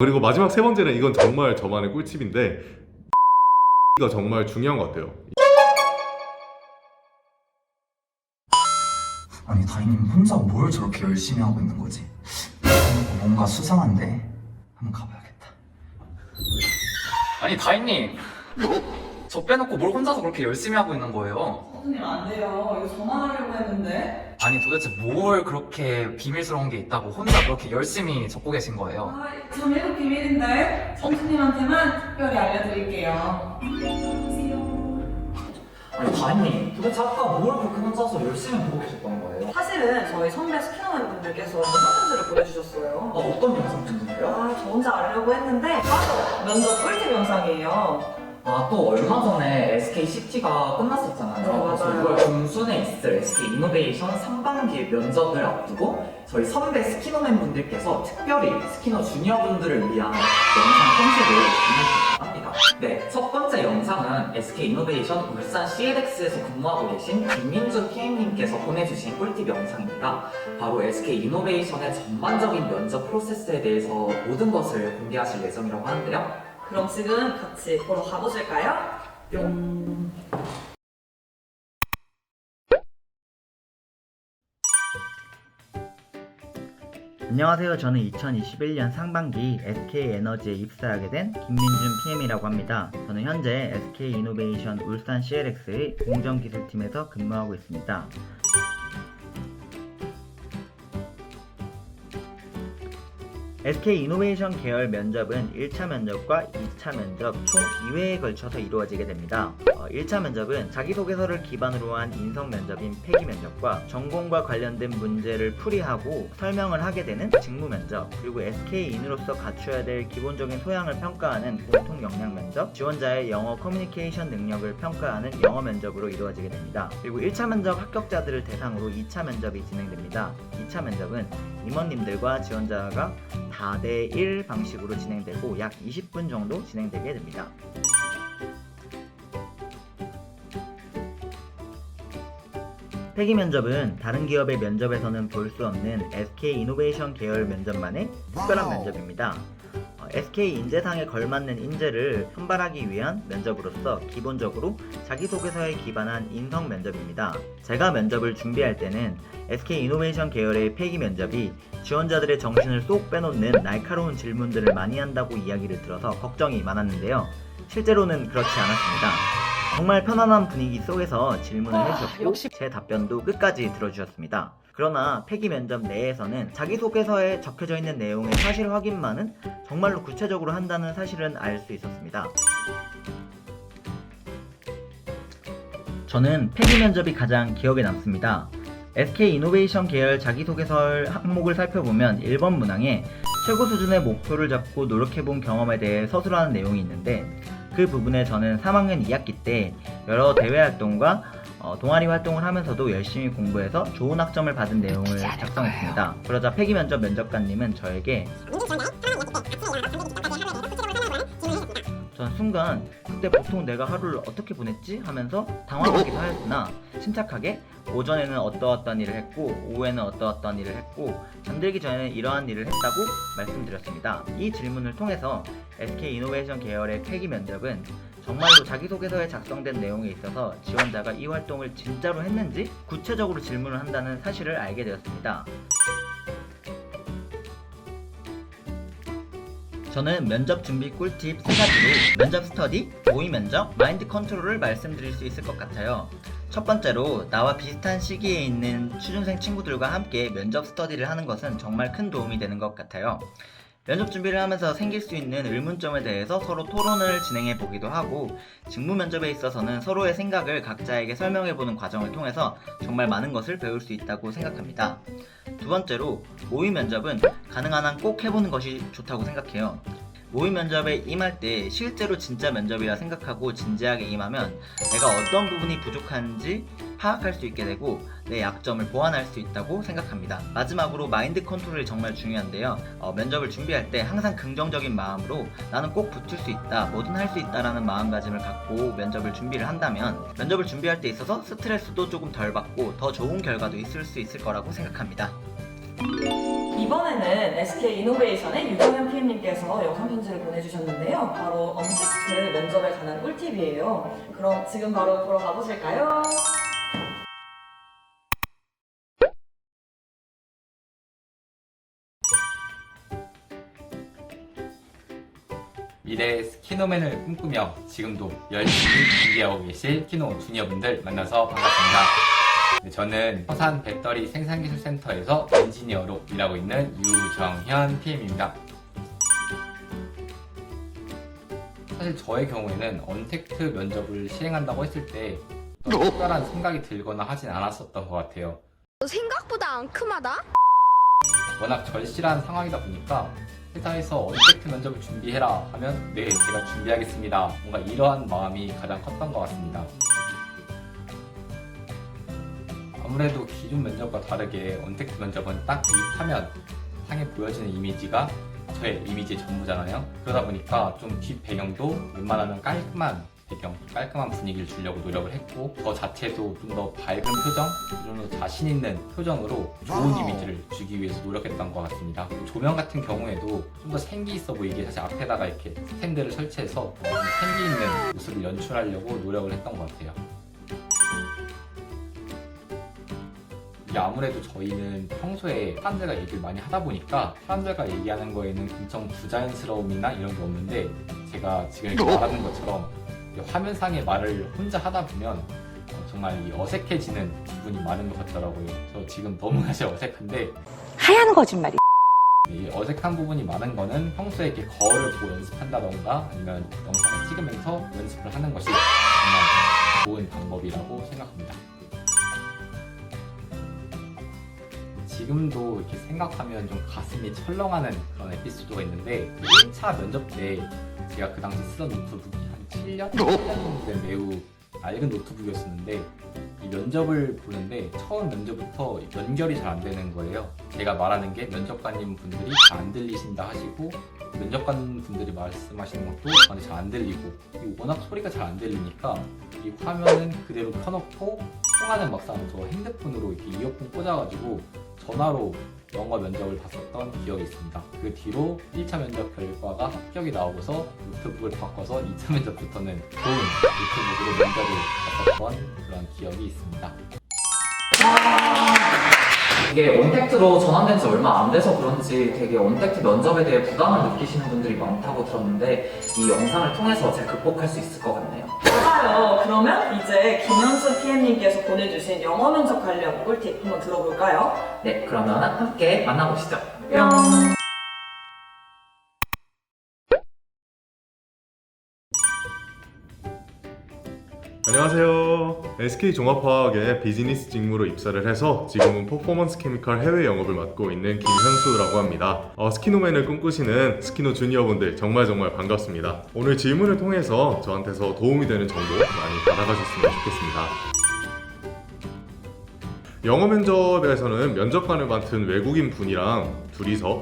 그리고 마지막 세 번째는 이건 정말 저만의 꿀팁인데 이거 정말 중요한 것 같아요. 아니 다희님 혼자 뭘 저렇게 열심히 하고 있는 거지? 뭔가 수상한데? 한번 가봐야겠다. 아니 다희님, 저 빼놓고 뭘 혼자서 그렇게 열심히 하고 있는 거예요? 선생님 안 돼요. 이거 저만 하려고 했는데. 아니 도대체 뭘 그렇게 비밀스러운 게 있다고 혼자 그렇게 열심히 적고 계신 거예요? 아, 참 이거 비밀인데. 선생님한테만 특별히 알려드릴게요. 아니 다희님, 도대체 아까 뭘 그렇게 혼자서 열심히 보고 계셨던 거예요? 사실은 저희 선배 스키너분들께서 영상편지를 보내주셨어요. 어떤 영상 편지인데요? 아, 저 혼자 알려고 했는데 바로 면접 꿀팁 영상이에요. 또 얼마 전에 SK CT가 끝났었잖아요. 네, 맞아요. 6월 중순에 있을 SK 이노베이션 상반기 면접을 앞두고 저희 선배 스키너맨 분들께서 특별히 스키너 주니어 분들을 위한 영상 편집을 진행합니다. 네, 첫 번째 영상은 SK 이노베이션 울산 CLX에서 근무하고 계신 김민준 PM님께서 보내주신 꿀팁 영상입니다. 바로 SK 이노베이션의 전반적인 면접 프로세스에 대해서 모든 것을 공개하실 예정이라고 하는데요. 그럼 지금 같이 보러 가보실까요? 뿅. 안녕하세요. 저는 2021년 상반기 SK에너지에 입사하게 된 김민준 PM이라고 합니다. 저는 현재 SK이노베이션 울산 CLX의 공정기술팀에서 근무하고 있습니다. SK이노베이션 계열 면접은 1차 면접과 2차 면접 총 2회에 걸쳐서 이루어지게 됩니다. 1차 면접은 자기소개서를 기반으로 한 인성 면접인 폐기 면접과 전공과 관련된 문제를 풀이하고 설명을 하게 되는 직무 면접, 그리고 SK인으로서 갖춰야 될 기본적인 소양을 평가하는 공통 역량 면접, 지원자의 영어 커뮤니케이션 능력을 평가하는 영어 면접으로 이루어지게 됩니다. 그리고 1차 면접 합격자들을 대상으로 2차 면접이 진행됩니다. 2차 면접은 임원님들과 지원자가 4대1 방식으로 진행되고 약 20분 정도 진행되게 됩니다. 폐기 면접은 다른 기업의 면접에서는 볼 수 없는 SK이노베이션 계열 면접만의 특별한 면접입니다. SK 인재상에 걸맞는 인재를 선발하기 위한 면접으로서 기본적으로 자기소개서에 기반한 인성 면접입니다. 제가 면접을 준비할 때는 SK이노베이션 계열의 폐기 면접이 지원자들의 정신을 쏙 빼놓는 날카로운 질문들을 많이 한다고 이야기를 들어서 걱정이 많았는데요. 실제로는 그렇지 않았습니다. 정말 편안한 분위기 속에서 질문을 해주셨고 제 답변도 끝까지 들어주셨습니다. 그러나 폐기 면접 내에서는 자기소개서에 적혀져 있는 내용의 사실 확인만은 정말로 구체적으로 한다는 사실은 알 수 있었습니다. 저는 폐기 면접이 가장 기억에 남습니다. SK이노베이션 계열 자기소개서 항목을 살펴보면 1번 문항에 최고 수준의 목표를 잡고 노력해본 경험에 대해 서술하는 내용이 있는데 그 부분에 저는 3학년 2학기 때 여러 대외 활동과 동아리 활동을 하면서도 열심히 공부해서 좋은 학점을 받은 내용을 작성했습니다. 그러자 폐기 면접 면접관님은 저에게 전 순간 그때 보통 내가 하루를 어떻게 보냈지? 하면서 당황하기도 하였으나 침착하게 오전에는 어떠어떤 일을 했고 오후에는 어떠어떤 일을 했고 잠들기 전에는 이러한 일을 했다고 말씀드렸습니다. 이 질문을 통해서 SK이노베이션 계열의 폐기 면접은 정말로 자기소개서에 작성된 내용에 있어서 지원자가 이 활동을 진짜로 했는지 구체적으로 질문을 한다는 사실을 알게 되었습니다. 저는 면접 준비 꿀팁 3가지로 면접 스터디, 모의 면접, 마인드 컨트롤을 말씀드릴 수 있을 것 같아요. 첫 번째로 나와 비슷한 시기에 있는 취준생 친구들과 함께 면접 스터디를 하는 것은 정말 큰 도움이 되는 것 같아요. 면접 준비를 하면서 생길 수 있는 의문점에 대해서 서로 토론을 진행해 보기도 하고 직무 면접에 있어서는 서로의 생각을 각자에게 설명해보는 과정을 통해서 정말 많은 것을 배울 수 있다고 생각합니다. 두 번째로 모의 면접은 가능한 한 꼭 해보는 것이 좋다고 생각해요. 모의 면접에 임할 때 실제로 진짜 면접이라 생각하고 진지하게 임하면 내가 어떤 부분이 부족한지 파악할 수 있게 되고 내 약점을 보완할 수 있다고 생각합니다. 마지막으로 마인드 컨트롤이 정말 중요한데요. 면접을 준비할 때 항상 긍정적인 마음으로 나는 꼭 붙을 수 있다, 뭐든 할 수 있다라는 마음가짐을 갖고 면접을 준비를 한다면 면접을 준비할 때 있어서 스트레스도 조금 덜 받고 더 좋은 결과도 있을 수 있을 거라고 생각합니다. 이 이번에는 SK 이노베이션의 유정현 PM님께서 영상 편지를 보내주셨는데요. 바로 언택트 면접에 관한 꿀팁이에요. 그럼 지금 바로 보러 가보실까요? 미래의 스키노맨을 꿈꾸며 지금도 열심히 준비하고 계실 스키노 주니어분들 만나서 반갑습니다. 네, 저는 서산 배터리 생산기술센터에서 엔지니어로 일하고 있는 유정현 PM입니다. 사실 저의 경우에는 언택트 면접을 시행한다고 했을 때 특별한 생각이 들거나 하진 않았었던 것 같아요. 생각보다 앙큼하다? 워낙 절실한 상황이다 보니까 회사에서 언택트 면접을 준비해라 하면 네, 제가 준비하겠습니다. 뭔가 이러한 마음이 가장 컸던 것 같습니다. 아무래도 기존 면접과 다르게 언택트 면접은 딱 입하면 상에 보여지는 이미지가 저의 이미지의 전부잖아요. 그러다 보니까 좀 뒷 배경도 웬만하면 깔끔한 배경, 깔끔한 분위기를 주려고 노력을 했고 저 자체도 좀 더 밝은 표정, 좀 더 자신 있는 표정으로 좋은 이미지를 주기 위해서 노력했던 것 같습니다. 조명 같은 경우에도 좀 더 생기 있어 보이게 사실 앞에다가 이렇게 스탠드를 설치해서 좀 생기 있는 모습을 연출하려고 노력을 했던 것 같아요. 이게 아무래도 저희는 평소에 사람들과 얘기를 많이 하다 보니까 사람들과 얘기하는 거에는 엄청 부자연스러움이나 이런 게 없는데 제가 지금 이렇게 말하는 것처럼 화면상의 말을 혼자 하다 보면 정말 이 어색해지는 부분이 많은 것 같더라고요. 저 지금 너무 사실 어색한데 하얀 거짓말이. 이 어색한 부분이 많은 거는 평소에 이렇게 거울을 보고 연습한다던가 아니면 영상을 찍으면서 연습을 하는 것이 정말 좋은 방법이라고 생각합니다. 지금도 이렇게 생각하면 좀 가슴이 철렁하는 그런 에피소드가 있는데 1차 면접 때 제가 그 당시 쓰던 노트북이 한 7년 정도 된 매우 낡은 노트북이었었는데 이 면접을 보는데 처음 면접부터 연결이 잘 안 되는 거예요. 제가 말하는 게 면접관님 분들이 잘 안 들리신다 하시고 면접관 분들이 말씀하시는 것도 저한테 잘 안 들리고 워낙 소리가 잘 안 들리니까 이 화면은 그대로 켜놓고 통화는 막상 저 핸드폰으로 이렇게 이어폰 꽂아가지고 전화로 영어 면접을 봤었던 기억이 있습니다. 그 뒤로 1차 면접 결과가 합격이 나오고서 노트북을 바꿔서 2차 면접부터는 좋은 노트북으로 면접을 봤었던 그런 기억이 있습니다. 이게 언택트로 전환된 지 얼마 안 돼서 그런지 되게 언택트 면접에 대해 부담을 느끼시는 분들이 많다고 들었는데 이 영상을 통해서 잘 극복할 수 있을 것 같네요. 맞아요. 그러면 이제 김현수 PM님께서 보내주신 영어 면접 관련 꿀팁 한번 들어볼까요? 네, 그러면 함께 만나보시죠. 뿅! 안녕하세요. SK종합화학에 비즈니스 직무로 입사를 해서 지금은 퍼포먼스 케미컬 해외 영업을 맡고 있는 김현수라고 합니다. 스키노맨을 꿈꾸시는 스키노 주니어분들 정말 반갑습니다. 오늘 질문을 통해서 저한테서 도움이 되는 정보 많이 받아가셨으면 좋겠습니다. 영어 면접에서는 면접관을 맡은 외국인 분이랑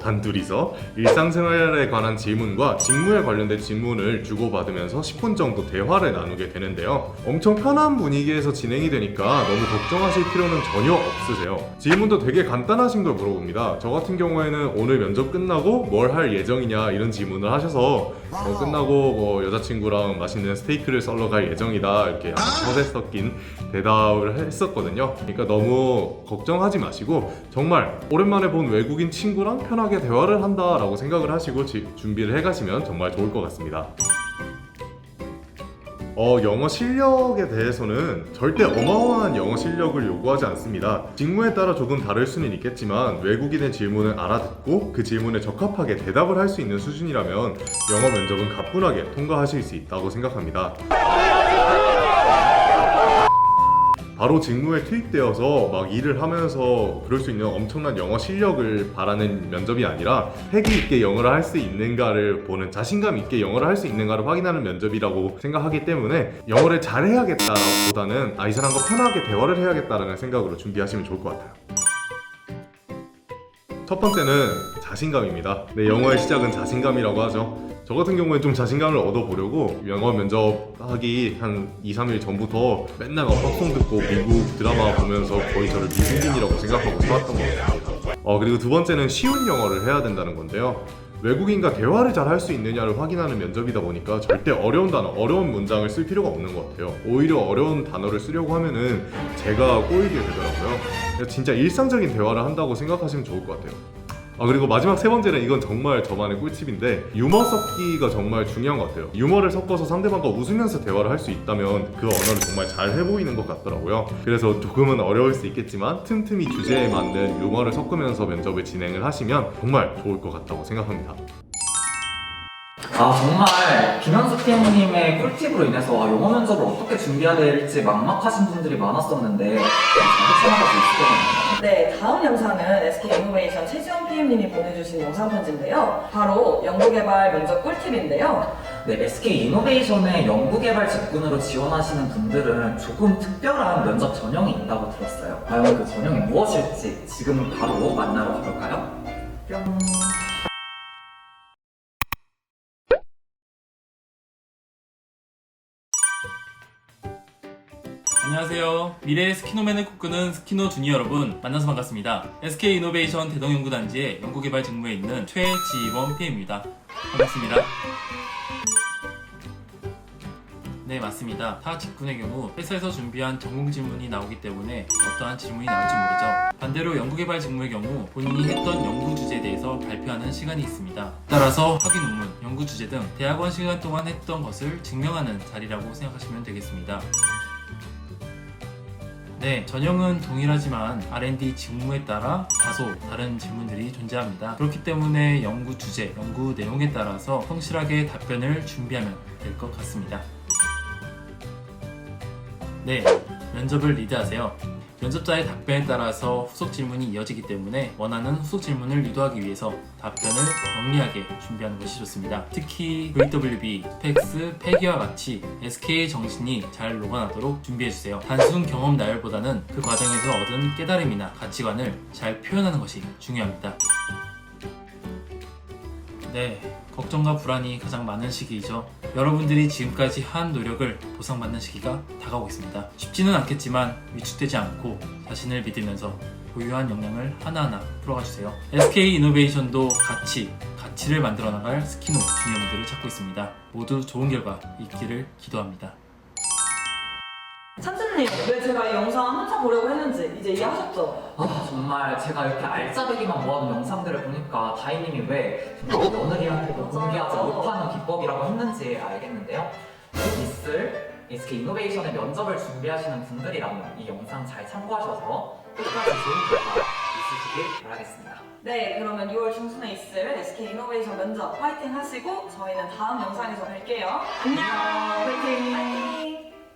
단둘이서 일상생활에 관한 질문과 직무에 관련된 질문을 주고받으면서 10분 정도 대화를 나누게 되는데요. 엄청 편한 분위기에서 진행이 되니까 너무 걱정하실 필요는 전혀 없으세요. 질문도 되게 간단하신 걸 물어봅니다. 저 같은 경우에는 오늘 면접 끝나고 뭘 할 예정이냐 이런 질문을 하셔서 끝나고 여자친구랑 맛있는 스테이크를 썰러 갈 예정이다 이렇게 약간 서세 섞인 대답을 했었거든요. 그러니까 너무 걱정하지 마시고 정말 오랜만에 본 외국인 친구랑 편하게 대화를 한다라고 생각을 하시고 준비를 해가시면 정말 좋을 것 같습니다. 영어 실력에 대해서는 절대 어마어마한 영어 실력을 요구하지 않습니다. 직무에 따라 조금 다를 수는 있겠지만 외국인의 질문을 알아듣고 그 질문에 적합하게 대답을 할 수 있는 수준이라면 영어 면접은 가뿐하게 통과하실 수 있다고 생각합니다. 바로 직무에 투입되어서 막 일을 하면서 그럴 수 있는 엄청난 영어 실력을 바라는 면접이 아니라 패기 있게 영어를 할 수 있는가를 보는, 자신감 있게 영어를 할 수 있는가를 확인하는 면접이라고 생각하기 때문에 영어를 잘해야겠다보다는 이 사람과 편하게 대화를 해야겠다라는 생각으로 준비하시면 좋을 것 같아요. 첫 번째는 자신감입니다. 네, 영어의 시작은 자신감이라고 하죠. 저 같은 경우에 좀 자신감을 얻어보려고 영어 면접하기 한 2-3일 전부터 맨날 팝송 듣고 미국 드라마 보면서 거의 저를 미국인이라고 생각하고 살았던 것 같아요. 그리고 두 번째는 쉬운 영어를 해야 된다는 건데요. 외국인과 대화를 잘 할 수 있느냐를 확인하는 면접이다 보니까 절대 어려운 단어, 어려운 문장을 쓸 필요가 없는 것 같아요. 오히려 어려운 단어를 쓰려고 하면은 제가 꼬이게 되더라고요. 그래서 진짜 일상적인 대화를 한다고 생각하시면 좋을 것 같아요. 그리고 마지막 세 번째는 이건 정말 저만의 꿀팁인데 유머 섞기가 정말 중요한 것 같아요. 유머를 섞어서 상대방과 웃으면서 대화를 할 수 있다면 그 언어를 정말 잘 해보이는 것 같더라고요. 그래서 조금은 어려울 수 있겠지만 틈틈이 주제에 맞는 유머를 섞으면서 면접을 진행을 하시면 정말 좋을 것 같다고 생각합니다. 정말 김현수 PM님의 꿀팁으로 인해서 영어 면접을 어떻게 준비해야 될지 막막하신 분들이 많았었는데 잘 헤쳐나갈 수 있을 것 같아요. 네, 다음 영상은 SK 이노베이션 최지원 PM님이 보내주신 영상 편지인데요. 바로 연구개발 면접 꿀팁인데요. 네, SK 이노베이션의 연구개발 직군으로 지원하시는 분들은 조금 특별한 면접 전형이 있다고 들었어요. 과연 그 전형이 무엇일지 지금 바로 만나러 가볼까요? 뿅. 안녕하세요. 미래의 스키노맨을 꿈꾸는 스키노 주니어 여러분, 만나서 반갑습니다. SK이노베이션 대동연구단지의 연구개발 직무에 있는 최지원 PM입니다. 반갑습니다. 네, 맞습니다. 타 직군의 경우 회사에서 준비한 전공 질문이 나오기 때문에 어떠한 질문이 나올지 모르죠. 반대로 연구개발 직무의 경우 본인이 했던 연구 주제에 대해서 발표하는 시간이 있습니다. 따라서 학위 논문, 연구 주제 등 대학원 시간 동안 했던 것을 증명하는 자리라고 생각하시면 되겠습니다. 네, 전형은 동일하지만 R&D 직무에 따라 다소 다른 질문들이 존재합니다. 그렇기 때문에 연구 주제, 연구 내용에 따라서 성실하게 답변을 준비하면 될 것 같습니다. 네, 면접을 리드하세요. 면접자의 답변에 따라서 후속 질문이 이어지기 때문에 원하는 후속 질문을 유도하기 위해서 답변을 영리하게 준비하는 것이 좋습니다. 특히 VWB, 팩스, 패기와 같이 SK의 정신이 잘 녹아나도록 준비해주세요. 단순 경험 나열보다는 그 과정에서 얻은 깨달음이나 가치관을 잘 표현하는 것이 중요합니다. 네, 걱정과 불안이 가장 많은 시기이죠. 여러분들이 지금까지 한 노력을 보상받는 시기가 다가오고 있습니다. 쉽지는 않겠지만 위축되지 않고 자신을 믿으면서 고유한 역량을 하나하나 풀어가주세요. SK 이노베이션도 가치를 만들어 나갈 스키노 주니어분들을 찾고 있습니다. 모두 좋은 결과 있기를 기도합니다. 찬스님, 왜 제가 이 영상 한참 보려고 했는지 이제 이해하셨죠? 정말 제가 이렇게 알짜배기만 모아둔 영상들을 보니까 다희님이 왜 며느리한테도 공개하지 못하는 비법이라고 했는지 알겠는데요. 있을 SK 이노베이션의 면접을 준비하시는 분들이라면 이 영상 잘 참고하셔서 끝까지 좋은 결과 있으시길 바라겠습니다. 네, 그러면 6월 중순에 있을 SK 이노베이션 면접 파이팅 하시고 저희는 다음 영상에서 뵐게요. 안녕!